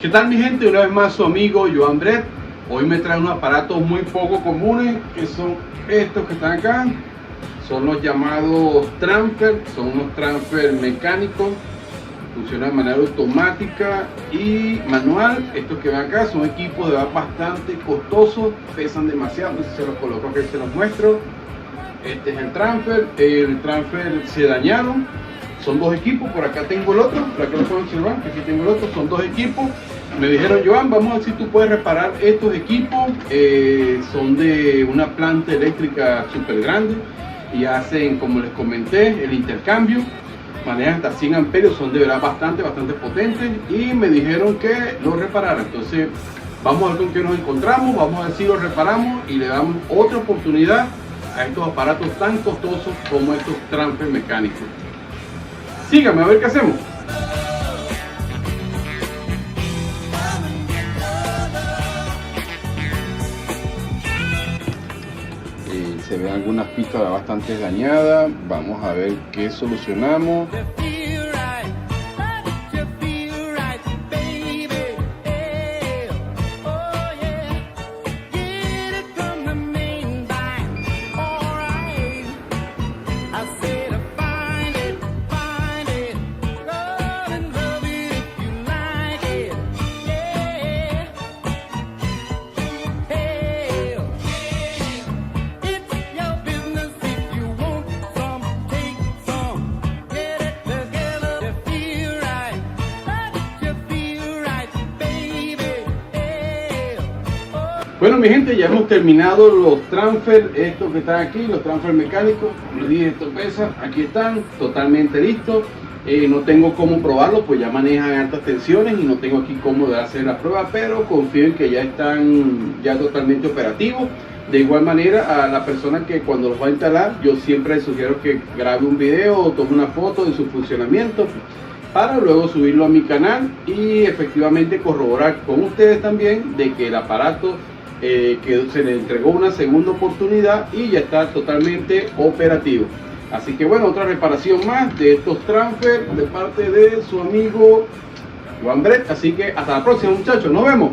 ¿Qué tal mi gente? Una vez más su amigo Joan Brett. Hoy me trae unos aparatos muy poco comunes, que son estos que están acá. Son los llamados transfer, son unos transfer mecánicos, funcionan de manera automática y manual. Estos que ven acá son equipos de verdad bastante costosos, pesan demasiado, entonces se los coloco aquí, se los muestro. Este es el transfer se dañaron. Son dos equipos, por acá tengo el otro, por acá lo pueden observar, aquí tengo el otro, son dos equipos. Me dijeron, Joan, vamos a ver si tú puedes reparar estos equipos. Son de una planta eléctrica súper grande y hacen, como les comenté, el intercambio. Manejan hasta 100 amperios, son de verdad bastante potentes y me dijeron que lo reparara. Entonces, vamos a ver con qué nos encontramos, vamos a ver si lo reparamos y le damos otra oportunidad a estos aparatos tan costosos como estos transfer mecánicos. Síganme a ver qué hacemos. Se ven algunas pistas bastante dañadas. Vamos a ver qué solucionamos. Bueno mi gente, ya hemos terminado los transfer, estos que están aquí, los transfer mecánicos. Les dije, esto pesa, aquí están, totalmente listos. No tengo cómo probarlo, pues ya manejan altas tensiones y no tengo aquí cómo hacer la prueba, pero confío en que ya están totalmente operativos. De igual manera, a la persona que cuando los va a instalar, yo siempre les sugiero que grabe un video o tome una foto de su funcionamiento para luego subirlo a mi canal y efectivamente corroborar con ustedes también de que el aparato que se le entregó una segunda oportunidad y ya está totalmente operativo. Así que bueno, otra reparación más de estos transfer de parte de su amigo Joan Brett. Así que hasta la próxima muchachos, nos vemos.